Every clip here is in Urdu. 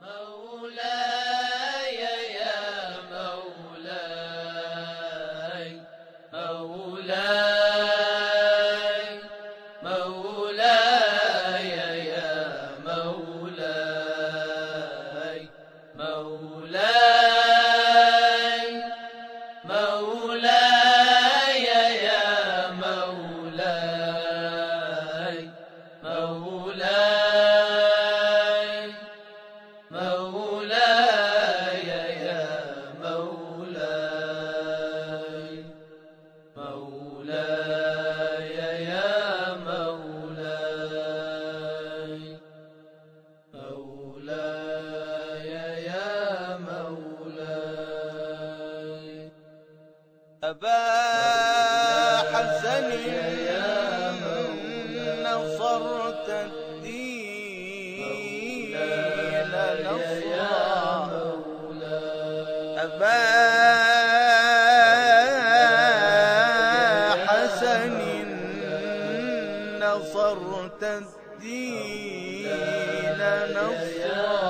مولاي يا مولاي مولاي مولاي يا مولاي مولاي مولاي يا مولاي مولاي مولاي يا مولاي مولاي يا مولاي مولاي يا مولاي أبا حسن نصرت الدين نصرا أبا حسن نصرت الدين نصرا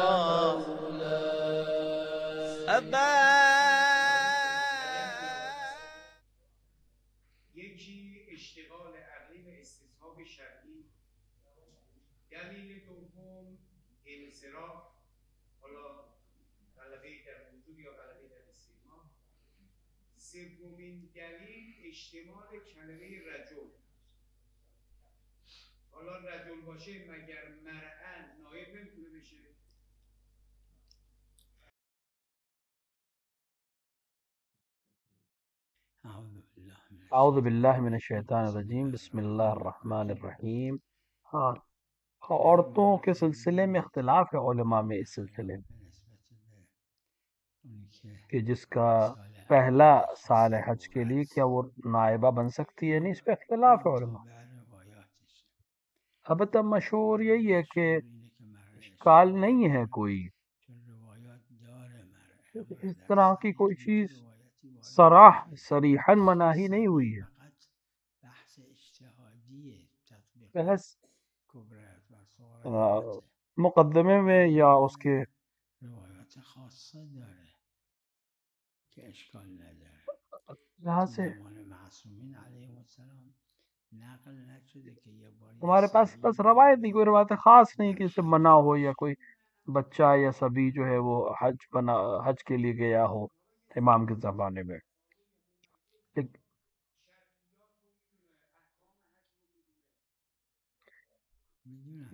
أبا یکی اشتغال عقلی و استصحاب شرعی، دلیل دوم انصراف، حالا غلبه در وجود یا غلبه در استثناء. سومین دلیل اشتمال کلمه رجل، حالا رجل باشه مگر مرعن نایب نمیتونه بشه؟ اعوذ باللہ من الشیطان الرجیم بسم اللہ الرحمن الرحیم. ہاں، عورتوں کے سلسلے میں اختلاف ہے علماء میں اس سلسلے میں کہ جس کا پہلا سال ہے حج کے لیے کیا وہ نائبہ بن سکتی ہے؟ نہیں، اس پہ اختلاف ہے علماء. البتہ مشہور یہی ہے کہ اشکال نہیں ہے کوئی، اس طرح کی کوئی چیز صریحاً مناہی نہیں ہوئی ہے. بحث مقدمے میں یا اس کے یہاں سے ہمارے پاس بس روایت نہیں، کوئی روایت خاص نہیں کہ اس سے منع ہو یا کوئی بچہ یا سبی جو ہے وہ حج کے لیے گیا ہو امام کے زمانے میں.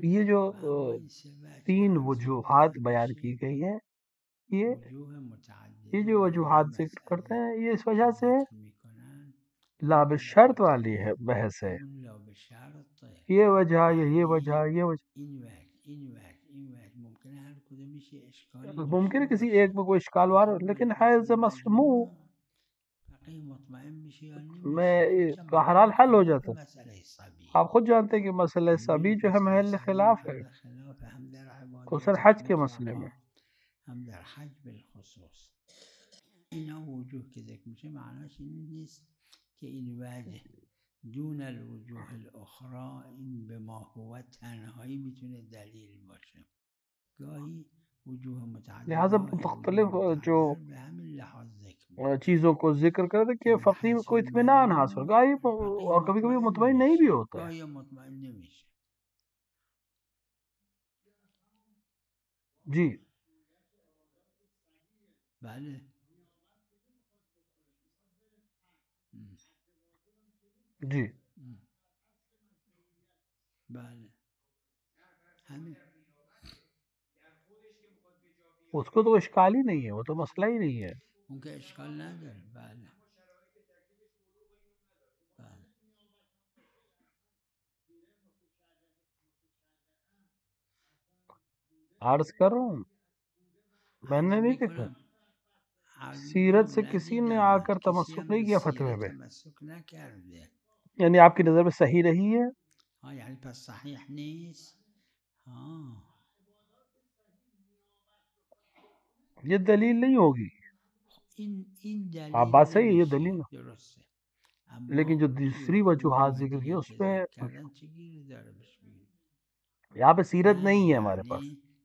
یہ جو تین وجوہات بیان کی گئی ہیں، یہ جو وجوہات ذکر کرتے ہیں یہ اس وجہ سے لا بشرط والی ہے بحث ہے. یہ وجہ یہ وجہ ممکن ہے کسی ایک میں کوئی اشکال وار ہو، لیکن حیض مسموع میں ہر حال حل ہو جاتا. آپ خود جانتے ہیں کہ مسئلہ سبی جو ہے محل خلاف ہے، خصوصاً حج کے مسئلے میں. هم در حج بالخصوص اینا وجوه که ذکر میشه معناش این نیست که این وجه دون الوجوه الاخرى این به ما هو تنهایی میتونه دلیل باشه. گاهی وجوه متعدد لہذا مختلف جو به همین لحاظ ذکر چیزوں کو ذکر کرتے کہ فقیر کو اطمینان حاصل ہوگا، اور کبھی کبھی مطمئن نہیں بھی ہوتا ہے. گاهی مطمئن نمیشه. جی بله جی بله همین اس کو تو اشکال ہی نہیں ہے، وہ تو مسئلہ ہی نہیں ہے. اون که اشکال نداره. بله بله عرض کر رہا ہوں میں نے نہیں دیکھا سیرت سے کسی نے آ کر تمسک نہیں کیا فتوے میں، تمسک نکرده. یعنی آپ کی نظر میں صحیح رہی ہے. ها یعنی پس صحیح نیست. ها یہ دلیل نہیں ہوگی. این دلیل آپ بات صحیح ہے، یہ نمیشه. دلیل درسته. لیکن جو دوسری وجوہات ذکر کی اس پہ کردن چه گیری داره بهش بگیم؟ یہاں پہ سیرت نہیں ہے ہمارے پاس. یعنی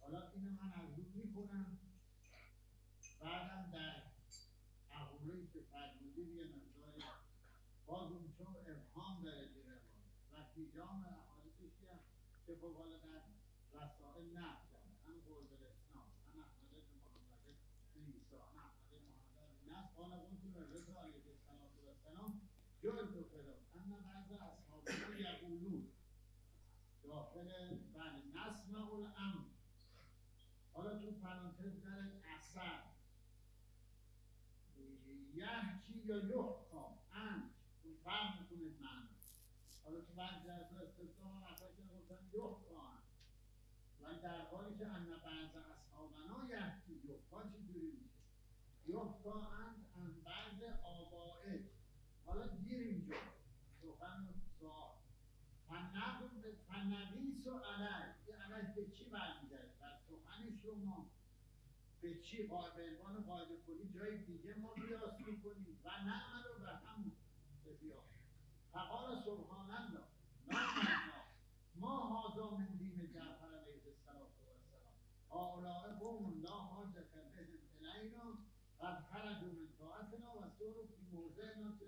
حالا اینو من از رو میخونم، بعدم در اقولی که فرمودید یه مقداری باز اون چون ابهام داره زیر و پیجام احادیثی که خب حالا در رسائل نقل کرده، هم قرد الاسلام، هم احمد بن محمد بن عیسی، هم احمد بن محمد بن نصر، قال قلت للرضا علیه السلام جئت فلان ان بعض اصحابنا یقولون داخل بله نسمع الامر، حالا تو پرانتز داره اثر یحکی یا یحکا امر، تو فرق میکنید معنی، حالا تو بعضی از استثناء نفر که گفتن یحکا امر، ولی در حالی که ان بعض اصحابنا یحکی یحکا چجوری میشه؟ یحکا امر ان بعض آبائه، حالا گیر اینجا سخن سوال فنقیس و علیه، این علیه به چی برمیگرد؟ در سخن شما به چی به عنوان قاعده کلی جای دیگه ما قیاس میکنیم و نعمل و به همون قیاس. فقال سبحان الله لا ما هذا من دین جعفر علیه السلام هؤلاء قوم لا حاجة بهم الینا قد خرجوا من طاعتنا و سوروا فی موضعنا، که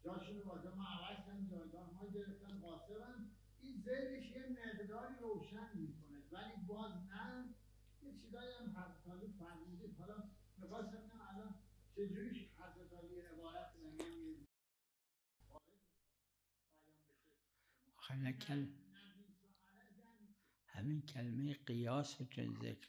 جاشون رو با ما عوض کردن، جایگاه ما گرفتن، قاصرن. این ذهنش یه مقداری روشن میکنه، ولی باز نه یه چیزایی هم حضرت فرمودید. حالا میخواستم بگم الان چجوری حضرت علی عبارت نمیم همین کلمه قیاس رو چون ذکر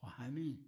خب همین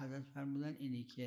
حضرت فرمودن اینی که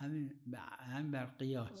همین بر قیاس،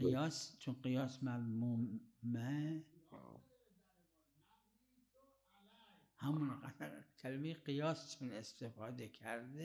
قیاس چون قیاس مذمومه، همون کلمه قیاس چون استفاده کرده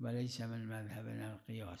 ولیس من مذهبنا القیاس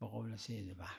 به قول سید بحر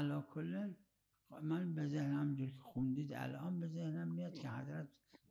علا کل من به ذهنم جور که خوندید الان به ذهنم میاد که حضرت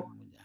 فرمودن.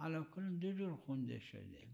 علا کل دو جور خونده شده،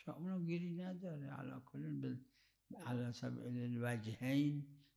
شاید اونو گیری نداره. علا کل علا سبیل الوجهین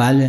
بله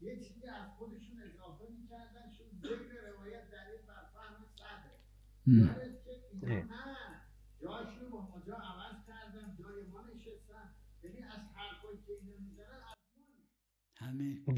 یه چیزی از خودشون اضافه می‌کردن چون ذکر روایت دلیل بر فهم صدره. یادت که اینا نه جاشون رو با مجا عوض کردن، جای ما نشستن، یعنی از حرفایی که اینا میزنن از ما همین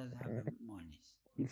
مذهب ما نیست.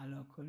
علا کل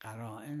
قرائن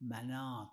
مناط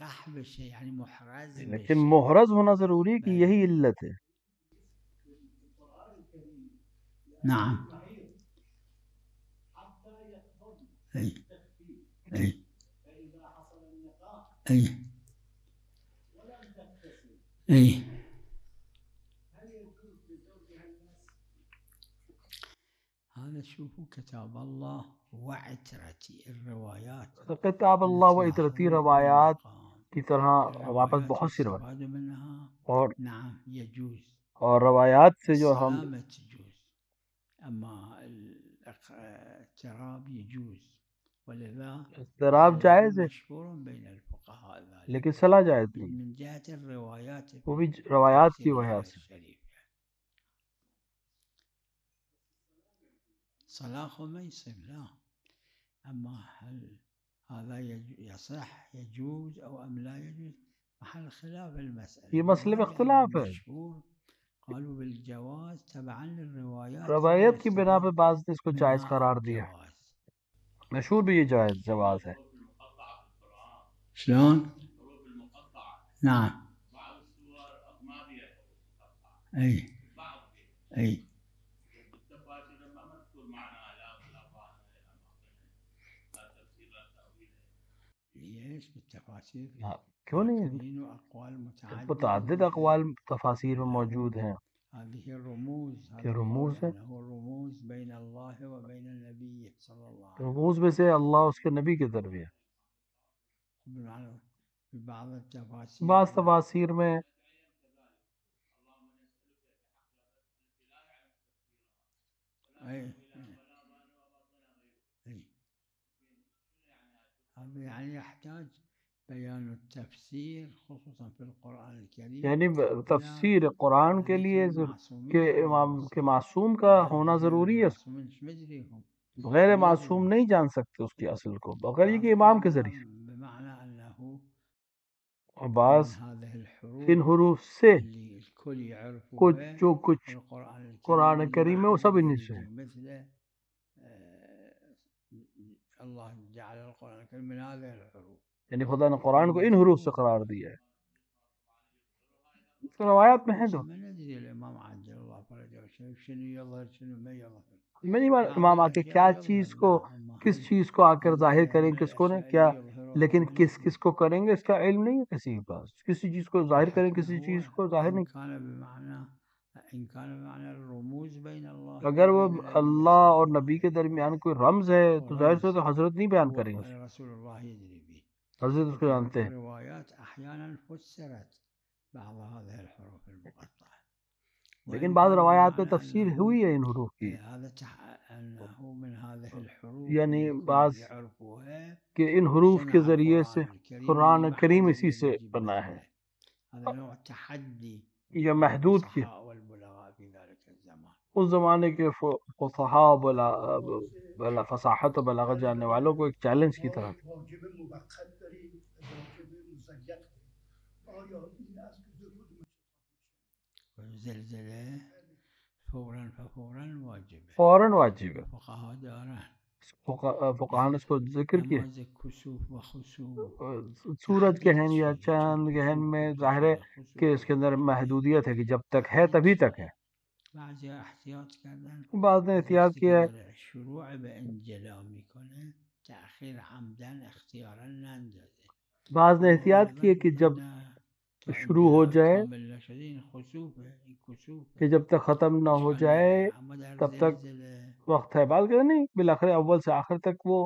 ملقح بشه یعنی محرز لیکن بشه. محرز ہونا ضروری ہے کہ بله. یہی علت ہے. نعم. ای ای ای ای هذا شوفوا كتاب الله وعترتي الروايات کتاب اللہ و التي عطرتی حول روایات المقام کی طرح ہمارے پاس الروايات بہت سی روایات يستفاد منها. اور نعم يجوز روایات سے جو ہم السلامة تجوز، أما الاضطراب يجوز، ولذا اضطراب جائز ہے مشهور بين الفقهاء ذلك لیکن صلاح جائز نہیں، من جهة الروايات وہ بھی روایات کی تفسير وجہ الآية سے. الشريفة. صلاح ما يصير لا، أما هل هذا يصح يجوز أو أم لا يجوز محل خلاف المسألة. یہ مسئلے میں لأن اختلاف ہے. المشهور قالوا بالجواز تبعا للروايات روایت کی بنا پہ المستفاد بعض نے اس کو جائز منها قرار دیا، الجواز. مشہور بھی یہ جائز جواز ہے. شلون؟ نعم. اي اي ليش بالتفاسير ہاں، کیوں نہیں ہے؟ متعددين واقوال متعدد اقوال تفاسیر میں موجود ہیں هذه الرموز، کہ هذا رموز القول ہے، انه رموز بين الله وبين النبي صلى الله عليه رموز میں سے اللہ اس کے نبی کے درمیان. وسلم. في بعض التفاسير بعض تفاسیر میں اي اي هذا يعني يحتاج بيان التفسير خصوصا في القرآن الكريم یعنی تفسیر قرآن کے لیے کہ امام کے معصوم کا ہونا ضروری ہے. غیر معصوم نہیں جان سکتے اس کی اصل کو بغیر یہ کہ امام کے ذریعے. اور بعض ان حروف سے جو کچھ قرآن کریم میں وہ سب انہی سے ہے. اللہ جعل القرآن الكريم من هذه الحروف، یعنی خدا نے قرآن کو ان حروف سے قرار دیا ہے. روایات میں ہے دو. ما ندري الإمام عجل الله فرجه شنو يظهر شنو ما يظهر. میں نہیں معلوم امام آ کے کیا چیز کو کس چیز کو آ کر ظاہر کریں کس کو نے کیا، لیکن کس کس کو کریں گے اس کا علم نہیں ہے کسی کے پاس. کسی چیز کو ظاہر کریں کسی چیز کو ظاہر نہیں. اگر وہ اللہ اور نبی کے درمیان کوئی رمز ہے تو ظاہر سے تو حضرت نہیں بیان کریں گے، حضرت اس کو جانتے ہیں. لیکن بعض روایات میں تفسیر ہوئی ہے ان حروف کی، یعنی بعض کہ ان حروف کے ذریعے سے قرآن کریم اسی سے بنا ہے یا محدود کی. اس زمانے کے فصحاء بلا فصاحت و بلاغت جاننے والوں کو ایک چیلنج کی طرح تھا. زلزلة فوراً واجب ہے. فقہاء نے اس کو ذکر کیا. سورج گہن یا چاند گہن میں ظاہر ہے کہ اس کے اندر محدودیت ہے کہ جب تک ہے تبھی تک ہے. بعض نے احتیاط کیا ہے شروع به انجلا میکنه تأخیر عمدن اختیارا نندازه. بعض نے احتیاط کی ہے کہ جب شروع ہو جائے کہ جب تک ختم نہ ہو جائے تب تک وقت ہے. بعض کہتے نہیں بالآخر اول سے آخر تک وہ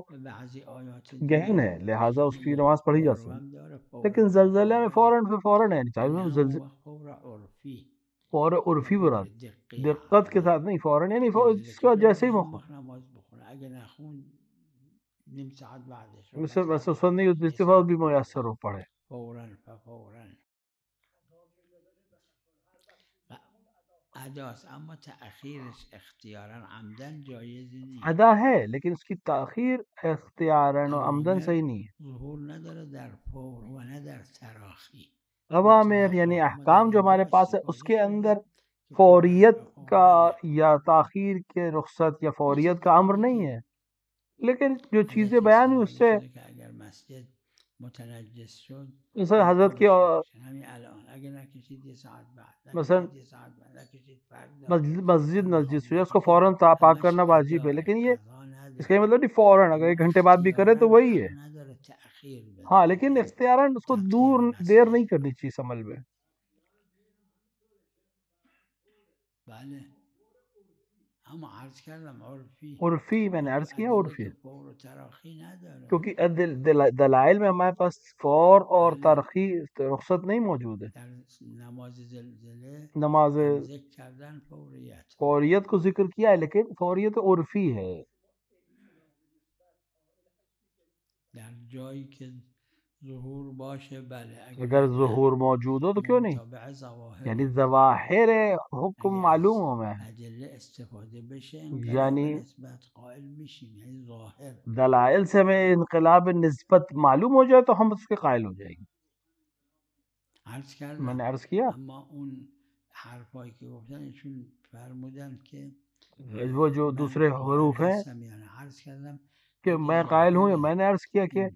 گہن ہے لہٰذا اس کی نماز پڑھی جا سکتی. لیکن زلزلے میں فوراً ہے چاہیے فور عرفی براد دقت کے ساتھ نہیں فوراً یعنی اس کا جیسے ہی موقع ویسے اس وقت نہیں استفاد بھی میسر ہو پڑے. اما تأخیرش اختیارا عمدن جایز نیست. ادا ہے لیکن اس کی تاخیر اختیاراً و عمدن صحیح نہیں ہے. ظهور نداره در فور و نه در تراخی. اوامر یعنی احکام جو ہمارے پاس ہے اس کے اندر فوریت کا یا تاخیر کے رخصت یا فوریت کا امر نہیں ہے، لیکن جو چیزیں بیان ہوئی اس سے اگر مسجد متنجس شد مثلا حضرت کی همین الان اگه نکشید یه ساعت بعد مثلا نکشید یه ساعت بعد نکشید فردا مسجد نجس ہو جائے اس کو فوراً پاک کرنا واجب ہے، لیکن یہ اس کا مطلب نہیں فوراً، اگر 1 گھنٹے بعد بھی کرے تو وہی ہے. نداره تأخیر بده ہاں لیکن اختیاراً اس کو دیر نہیں کرنی چاہیے اس عمل میں. بله اما عرض کردم عرفی عرفی میں نے عرض کیا عرفی، ادلت فور و تراخی نداره کیونکہ دلائل میں ہمارے پاس فور اور ترخی رخصت نہیں موجود ہے. در نماز زلزله نماز هم ذکر کردن فوریت فوریت کو ذکر کیا ہے، لیکن فوریت عرفی ہے. در جایی که ظهور باشه بله اگر ظہور موجود ہو تو کیوں نہیں، متابع ظواهر یعنی ظواہر حکم معلوم ہو میں، ادله استفاده بشه یعنی انقلاب نسبت قائل میشیم یعنی ظاهر دلائل سے ہمیں انقلاب نسبت معلوم ہو جائے تو ہم اس کے قائل ہو جائیں گے. عرض میں کردم نے عرض کیا اما اون حرفایی که گفتن ایشون فرمودن که وہ جو من دوسرے قائل حروف ہیں هستم یعنی عرض کردم کہ اگه میں قائل ہوں یا ظاهر میں نے عرض کیا کہ این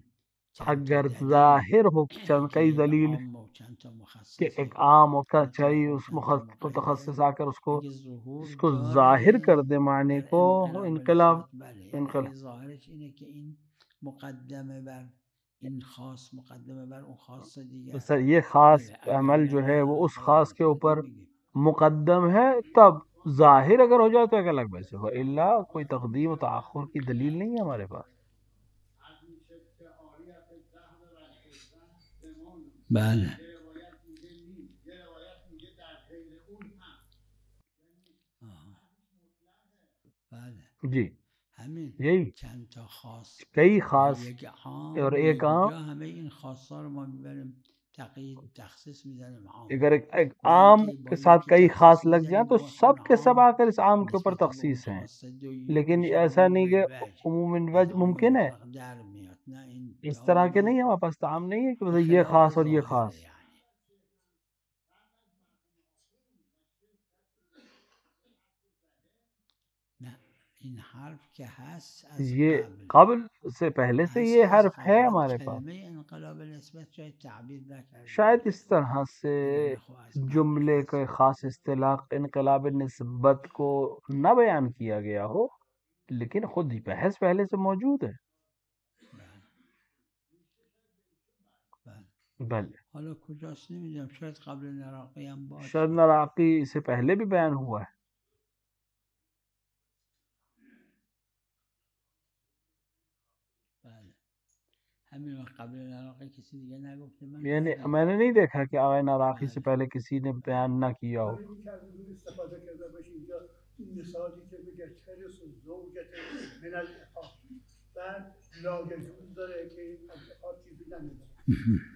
چند تا اگر دلیل ظاہر ہو چند که کئی یک دلیل عام و چند تا کہ مخصص ایک عام ہوتا دو تا چاہیے و اس چند تا متخصص مقید آ کر اس کو اگه ظهور ظاہر کر داره دے معنی در کو انقلاب انقلاب نسبت بله یعنی انقلاب اگه ظاهرش اینه که این مقدمه بر این خاص مقدمه بر اون خاص دیگر سر یہ خاص بله اگر عمل جو ہے نه وہ اس انقلاب خاص کے نسبت اوپر نمیگیم مقدم ہے، تب ظاہر اگر ہو جائے تو ایک الگ بحث ہے، الا کوئی تقدیم و تاخر کی دلیل نہیں ہے ہمارے پاس. از میشه تعاریت زهر رنگیزن زمان بله یه روایت میگه نیست، یه روایت میگه در غیر اون هم. آها. بله جی همین یہی چند تا خاص کئی و خاص یک اور عام ایک عام، جا همه این خاصا رو ما میبریم تقیید تخصیص میزنیم عام اگر ایک نه عام اینکه کے با ساتھ یکی کئی خاص تخصیص لگ جائیں میزنیم تو اون سب کے سب عام آ کر اس عام کے اوپر نسبت به اون تخصیص ہیں، خاص دویی لیکن میشه ایسا عموم نہیں کہ الوجه عموم از وجہ عام ممکن ہے، مطلق در میاد نه این اس جا طرح کے میگه نہیں ہے ہمارے پاس تعام نہیں ہے کہ این مثلا یہ خلاف خاص اور یہ ظاهره خاص. یعنی نه این حرف که هست از یہ قبل قبل سے پہلے سے هست یہ از حرف ہے قبل ولی ہمارے پاس، کلمه انقلاب نسبت شاید تعبیر نکرده شاید باشه اس طرح سے وگرنه خب از قبل جملے هست کا خاص اصطلاح انقلاب نسبت کو نہ بیان کیا گیا ہو، لیکن خود ہی بحث پہلے سے موجود ہے. بله بله بله حالا کجاست نمیدونم شاید قبل نراقی هم باشه شاید نراقی سے پہلے بھی بیان ہوا ہے. بله همین وقت قبل نراقی کسی دیگه نگفته من یعنی ندیدم میں نے نہیں دیکھا کہ آقای نراقی سے بله پہلے کسی نے بیان نہ کیا ہو. حالا این که از اون استفاده کرده باشید یا این مثالی که میگه ترس و زوجت من الاتحاد بعد لاججوز داره که این اتحاد چیزی نمیده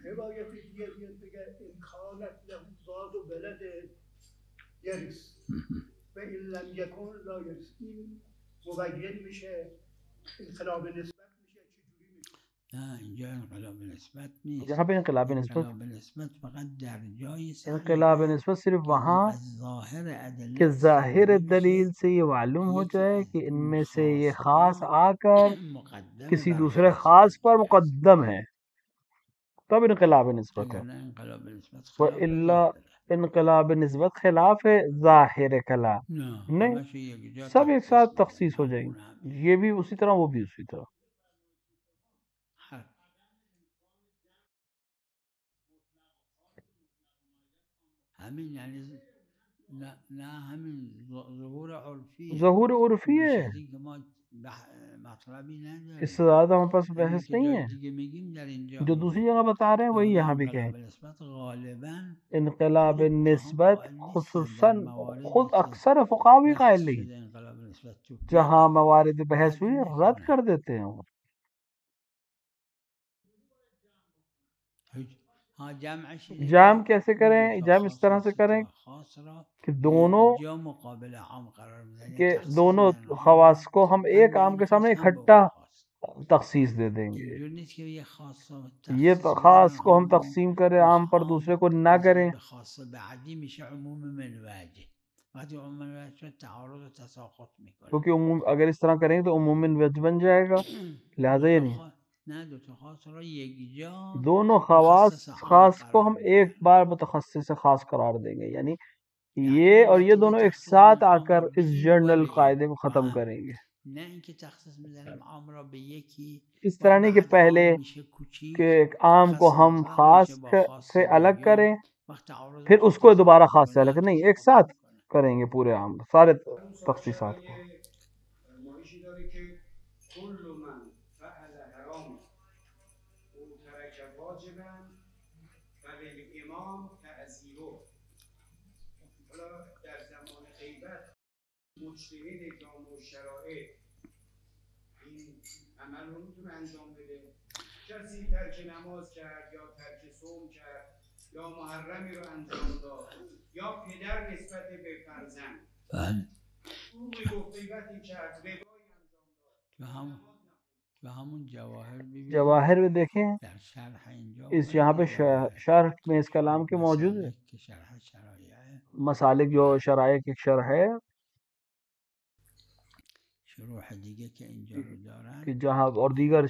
روایت دیگه بیاد بگه امکانت له زاد و بلد یریس و این لم یکن لا یریس این مبین میشه انقلاب نسبت میشه چجوری میشه نه اینجا انقلاب نسبت نیست یہاں پہ انقلاب نسبت، انقلاب نسبت فقط در جای انقلاب صحیحه نسبت صرف که وہاں از ظاهر ادله کہ ظاہر استفاده دلیل بشه سے یہ معلوم ہو یکی جائے از کہ ان این میں سے یہ خاص خاص ها آ کر مقدم کسی بر دوسرے خاص خاص پر دیگه است مقدم ہے، تب انقلاب نسبت ہے. اگر نه انقلاب نسبت و خلاف الا ظاهره انقلاب نسبت خلاف ہے ظاہر کلام، نه نہیں همش یک جا سب ایک تخصیص ساتھ میزنیم تخصیص ہو جائیں همون گے، همین یہ بھی اسی طرح وہ بھی اسی طرح. همین یعنی نه همین ظهور عرفیه ظہور عرفی بیش ہے، از این که ما مطلبی اس سے نداریم زیادہ ہمارے پاس همین بحث که نہیں جای ہے. دیگه میگیم در اینجا جو دوسری میگیم جگہ بتا رہے ہیں وہی لہذا یہاں بھی کہیں. انقلاب نسبت غالبا انقلاب خود فقها نسبت قائل نیستن خصوصاً در مواردی خود که اکثر فقہا بھی بحث قائل نہیں، شده انقلاب نسبت تو جہاں بیارن موارد بحث رد ہوئی رد میکنن کر دیتے ہیں وہ. ها جمعش اینه جام که کیسے اون کریں؟ دوتا جام اس خاص طرح یا سے سه کریں تا خاص را کہ به دونوں یک جا مقابل عام قرار میدن یا کے تخصیص دونوں میدن عام خواص را کو ہم هم ایک به عام این کے خاص سامنے هم به اون اکٹھا خاص تخصیص دے دیں گے. اینجور نیست که یه خاص را یہ تخصیص خاص بدن کو ہم عام و تقسیم کریں اون عام پر عام دوسرے کو نہ نسبت کریں. به خاص بعدی میشه عموم من وجه وقتی عموم من وجه شد تعارض و تساقط میکنه کیونکہ عموم اگر اس طرح کریں گے تو عموماً وجہ بن جائے گا، لہٰذا یہ نہیں. نه دو تا خاص را یک جا دونوں خواص مخصص عام خاص کو قرار ہم دیں ایک گے. بار متخصص سے خاص قرار دیں گے، یعنی یعنی یہ به اور یہ وجه دونوں ایک تخصیص ساتھ آ عام کر را اس به و جنرل به قاعدے کو با ختم هم، کریں گے. نه اینکه تخصیص می‌ذاریم عام را به یکی اس باز طرح نہیں کہ بعد پہلے عام میشه کہ کوچیک، ایک عام کو خاص ہم مطلق خاص میشه با خاص سے الگ دوم، کریں وقت تعارض پھر با هم اس کو دوبارہ تصادم خاص سے کنه الگ، نہیں ایک تصادم ساتھ نمیکنه. کریں گے پورے عام سارے تخصیصات کو. فرمایشی داره که کل من فعل حرام او ترک واجبا فللامام تعزیره. حالا در زمان غیبت مجتهد جامع شرایع این عمل رو میتونه انجام بده. کسی ترک نماز کرد یا ترک صوم کرد یا محرمی رو انجام داد یا پدر نسبت به فرزند بله حقوق غیبتی کرد، ربایی انجام داد، تو همون جواهر ببینید جواہر میں دیکھیں در شرح اینجا اس یہاں پہ اومده شرح میں اس کلام کے موجود ہے. مسالک که شرح شرایع ہے، مسالک جو شرائع کی شرح ہے شروح دیگه که اینجا رو دارن کہ جہاں اور دیگر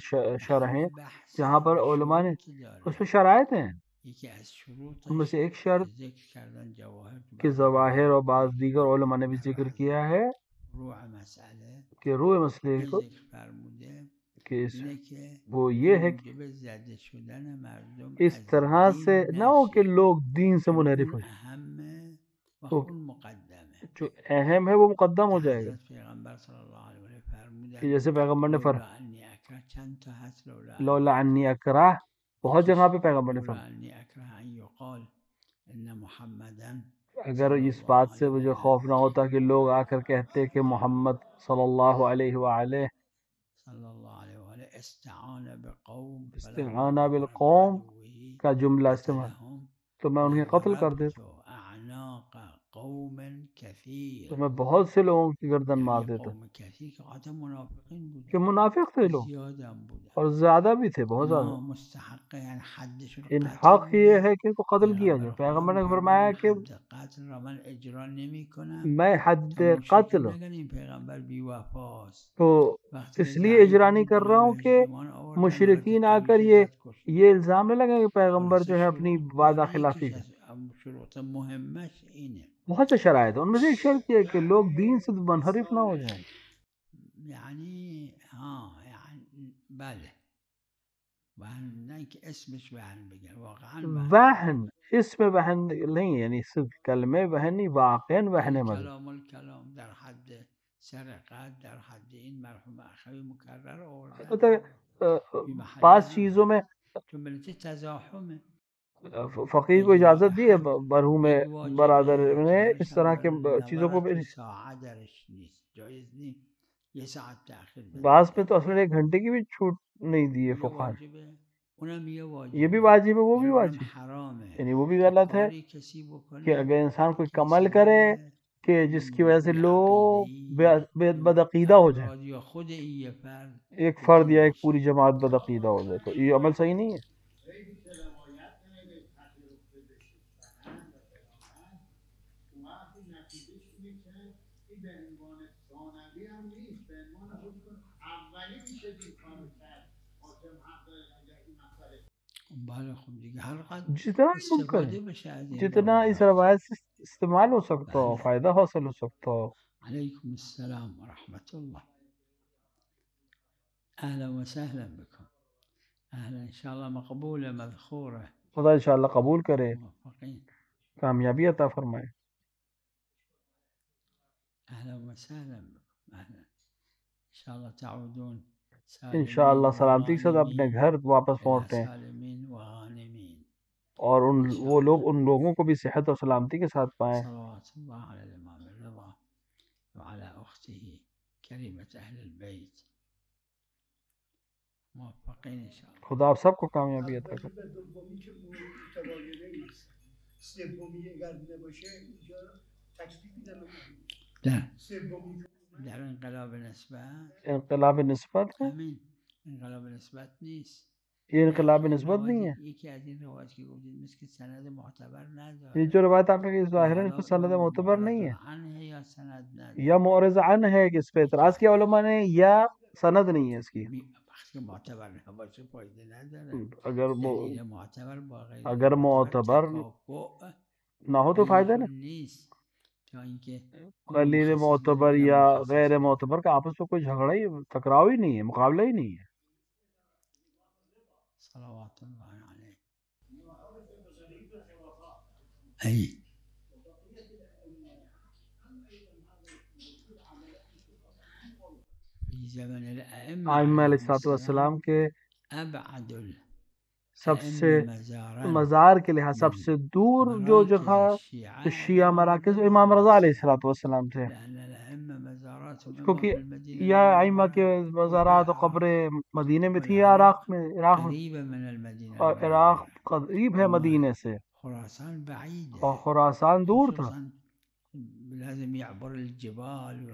شرحیں بحث جہاں پر علماء نے شروط داره. اس میں شرائط ہیں. یکی از شروطش ان میں سے ایک که شرط ذکر کردن جواهر تو کہ بعضی ظواہر اور بعض روایات دیگر علماء نے بھی ذکر کیا ہے روح مسئله کہ روح مسئلے که کو ذکر فرموده کہ اینه که وہ این یہ ہے کہ موجب زده شدن مردم اس از طرح سے دین نہ ہو کہ نشه، لوگ دین سے چون منحرف اون ہو جائیں. اهمه و تو اون مقدمه. جو اہم ہے وہ مقدم ہو که جائے گا. حضرت پیغمبر صلی اللہ علیه و آله کہ فرمودن جیسے پیغمبر نے لولا انی اکره چند تا هست لولا انی اکرہ بہت جگہ پہ پیغمبر نے لولا فرمایا انی اکره ان یقال ان محمدن اگر اس بات سے مجھے خوف نہ ہوتا کہ لوگ آ کر کہتے کہ محمد صلی اللہ علیہ وآلہ صلی اللہ علیہ وآلہ استعان بقوم استعانہ بالقوم کا جملہ استعمال تو میں انہیں قتل کر دیتا، اعناق قوم کثیر، تو میں بہت سے لوگوں کی گردن مار دیتا قوم کثیر کہ قطع منافقین بود کہ منافق تھے لوگ زیاد هم بودن اور زیادہ بھی تھے، بہت زیادہ. اینا مستحق یعنی حدشون ان قتل حق یہ بوده. ہے کہ ان کو قتل کیا جائے. پیغمبر نے فرمایا کہ حد قتل را من اجرا نمی کنم میں حد قتل نگن این پیغمبر بی وفاست، تو اس لیے اجرا نہیں کر رہا ہوں کہ مشرکین آ کر یہ الزام نہ لگیں کہ پیغمبر جو ہے اپنی وعدہ خلافی ہے. شروط مهمش اینه، بہت سے شرائط ہیں، ان میں سے ایک شرط یہ ہے کہ لوگ دین سے منحرف نہ ہو جائیں. یعنی ہاں یعنی بله وهن نه اینکه اسمش وهن بگن واقعا وہن اس میں وہن نہیں، یعنی صرف کلمے وہن نہیں، واقعاً وہن ہے. مطلب کلام الکلام در حد سرقت در حد این مرحوم اخوی مکرر آوردن بعض چیزوں میں چون بلکه تزاحمه. فقیر کو اجازت دی ہے مرحوم برادر نے اس طرح کے چیزوں کو بھی. ساعت درش نیست، جایز نیست یه ساعت تأخیر بده. بعض میں تو اصلا 1 گھنٹے کی بھی چھوٹ نہیں دی ہے فقہا. اونم یه واجب، یہ بھی واجب ہے، وہ بھی اونم واجب، حرامه. یعنی وہ بھی غلط ہے کاری کسی بکنه کہ اگر انسان کوئی که عمل سبب کرے کہ جس کی وجہ سے لوگ بدعقیدہ ہو جائیں، افراد یا خود این یه فرد ایک فرد یا ایک پوری جماعت بدعقیدہ ہو جائے، تو یہ عمل صحیح نہیں ہے. خیلی که روایت داره تغییر افتاده فرهنگ و فرهنگ اون وقت نتیجهش اینه که این به عنوان ثانوی هم نیست، به عنوان خود اولی میشه این کارو کرد. حاکم حق داره اگر این مسئله بله خب دیگه ہر قدر جتنا ممکن استفاده بشه از این جتنا اس روایات. روایت سے استعمال ہو سکتا ہو، فائدہ حاصل ہو سکتا ہو. عليكم السلام ورحمة الله. أهلا وسهلا بكم. أهلا إن شاء الله مقبولة مذخورة. خدا انشاءاللہ قبول کرے، موفقين. کامیابی عطا فرمائے. أهلا وسهلا بكم. أهلا إن شاء الله تعودون انشاءاللہ سلامتی کے ساتھ اپنے گھر واپس پہنچتے ہیں سالمين وغانمين. اور وہ لوگ ان لوگوں کو بھی صحت اور سلامتی کے ساتھ پائیں. صلوات الله على الإمام الرضا وعلى أخته كريمة أهل البيت. موفقين إن شاء الله. خدا آپ سب کو کامیابی عطا کرے. و دومی که متباینه نیست، سومی اگر نباشه اینجا تکلیف میدن. سومی در انقلاب نسبت انقلاب نسبت ہے، همین انقلاب نسبت نیست. یہ انقلاب نسبت نہیں ہے. یکی از این روایت که گفتید مثل که سند معتبر نداره. یہ جو روایت آپ نے کہی ظاہراً اس کو سند معتبر نہیں ہے، عنه یا سند نداره. یا معرض عنہ ہے کہ اس پہ اعتراض کیا علماء نے، یا سند نہیں ہے اس کی. وقتی معتبر نباشه فایده نداره. اگر معتبر نہ ہو تو فائدہ نہیں. دلیل معتبر یا غیر معتبر کا آپس میں کوئی جھگڑا ہی ٹکراؤ ہی نہیں ہے، مقابلہ ہی نہیں ہے. صلوات اللہ علیہ. ائمہ علیہ السلام کے سب سے مزار کے لحاظ سب سے دور جو جگہ شیعہ مراکز امام رضا علیہ السلام تھے، کیونکہ یہ ائمہ کے مزارات و قبریں مدینے میں تھی یا عراق میں. اور عراق قریب ہے مدینے سے اور خراسان دور تھا.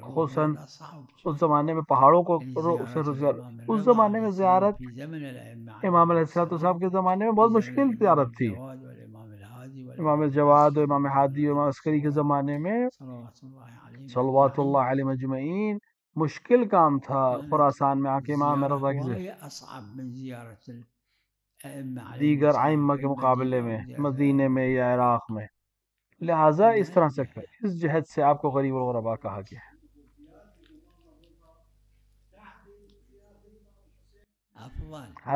خصوصاً اس زمانے میں پہاڑوں کو اس زمانے میں زیارت امام علیہ السلام کے زمانے میں بہت مشکل زیارت تھی. امام جواد و امام ہادی و امام عسکری کے زمانے میں صلوات اللہ علیہ مجمعین مشکل کام تھا خراسان میں آ کے امام رضا کے دیگر ائمہ کے مقابلے میں مدینے میں یا عراق میں. لہٰذا اس طرح سے اس جہت سے آپ کو غریب الغرباء کہا گیا ہے.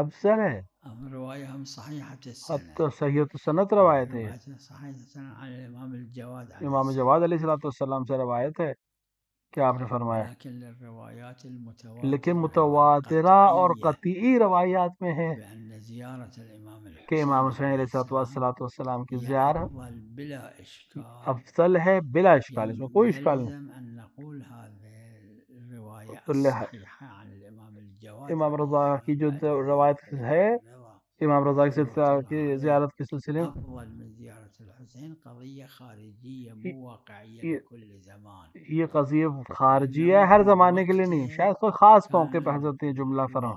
افضل ہے اب تو صحیح سنت روایت ہے. امام جواد علیہ السلام سے روایت ہے کہ آپ نے فرمایا، لیکن متواترہ اور قطعی روایات میں ہے کہ امام حسین علیہ السلام کی زیارت افضل ہے بلا اشکال، اس میں کوئی اشکال نہیں. امام رضا کی جو روایت ہے، امام رضا کی زیارت کے سلسلے یہ قضیہ خارجی ہے، ہر زمانے کے لیے نہیں، شاید کوئی خاص موقع پہ حضرت یہ جملہ فرما.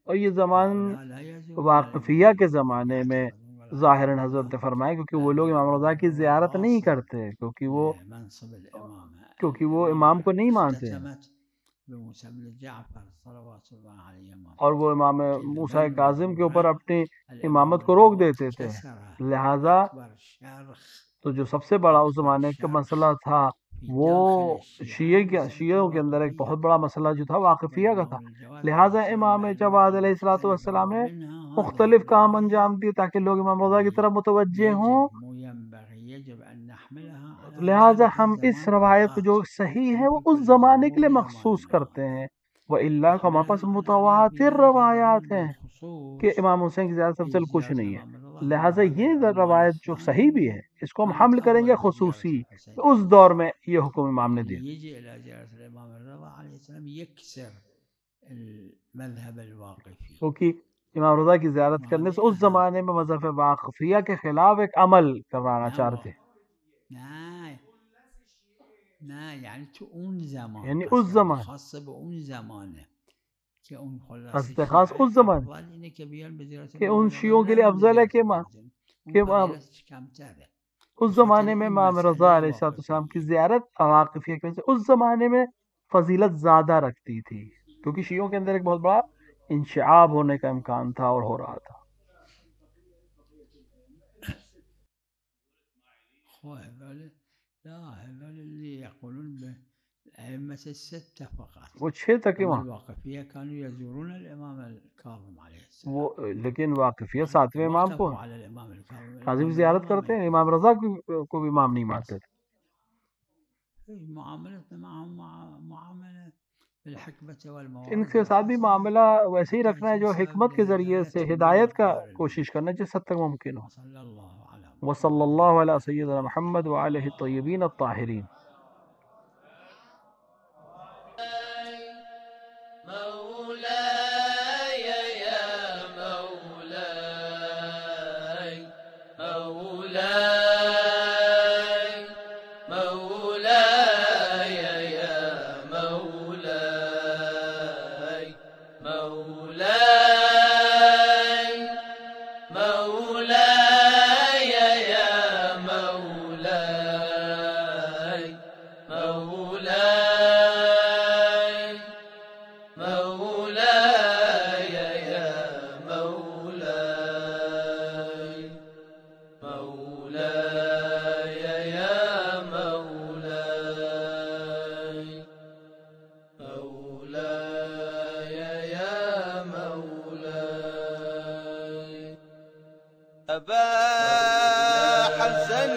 اور یہ زمان واقفیہ کے زمانے میں ظاہراً حضرت نے فرمایا، کیونکہ وہ لوگ امام رضا کی زیارت نہیں کرتے، کیونکہ وہ امام کو نہیں مانتے اور وہ امام موسیٰ کاظم کے اوپر اپنی امامت کو روک دیتے تھے. لہذا تو جو سب سے بڑا اس زمانے کا مسئلہ تھا وہ شیعوں کے اندر ایک بہت بڑا مسئلہ جو تھا واقفیہ کا تھا. لہٰذا امام جواد علیہ السلام نے مختلف کام انجام دیے تاکہ لوگ امام رضا کی طرف متوجہ ہوں. لہٰذا ہم اس روایت کو جو صحیح ہے وہ اس زمانے کے لیے مخصوص کرتے ہیں، وَإِلَّا ہمارے پاس متواتر روایات ہیں کہ امام حسین کی زیارت افضل کچھ نہیں ہے. لہٰذا یہ روایت جو صحیح بھی ہے اس کو ہم حمل کریں گے خصوصی اس دور میں یہ حکم امام نے دیا. کیونکہ امام رضا کی زیارت کرنے سے اس زمانے میں مذہب واقفیہ کے خلاف ایک عمل کرانا چاہتے ہیں. یعنی اس زمان خاص اس زمان کہ ان شیعوں کے لیے افضل ہے کہ اس زمانے میں امام رضا علیہ السلام کی زیارت واقفیہ کی وجہ سے اس زمانے میں فضیلت زیادہ رکھتی تھی، کیونکہ شیعوں کے اندر ایک بہت بڑا انشعاب ہونے کا امکان تھا اور ہو رہا تھا. وہ 6 تک وہ لیکن واقفیہ 7ویں امام کو کاظم زیارت کرتے ہیں، امام رضا کو بھی امام نہیں مانتے تھے. ان کے ساتھ بھی معاملہ ویسے ہی رکھنا ہے جو حکمت کے ذریعے سے ہدایت کا کوشش کرنا جس حد تک ممکن ہو. وصلی اللہ علی سیدنا محمد وآلہ الطیبین الطاہرین. مولاي مولاي يا مولاي مولاي يا مولاي أبا حسن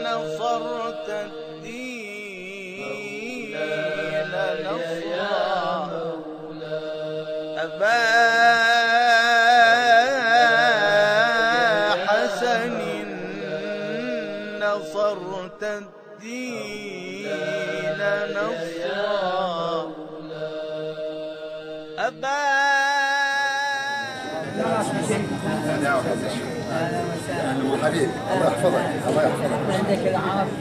نصرت الدين نصرا أبا حسن نصرت الدين نصرا أبا حبيبي الله يحفظك الله يحفظك عندك العافية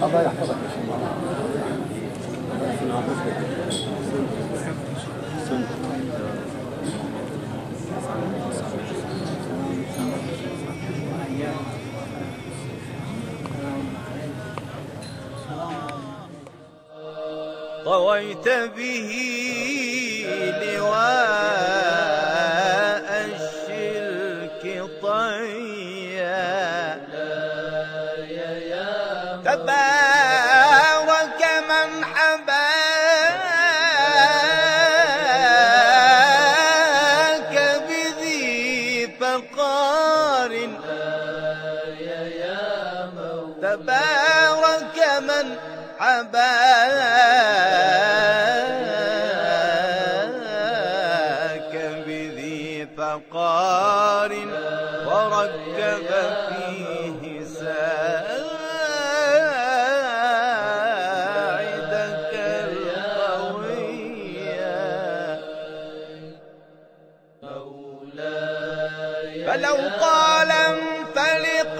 الله يحفظك يا شيخ طويت به لواء الشرك طيا تبارك من حباك بذي فقار تبارك من حباك بذي فقار وركب فيه ساعدك القوية فلو قال انفلق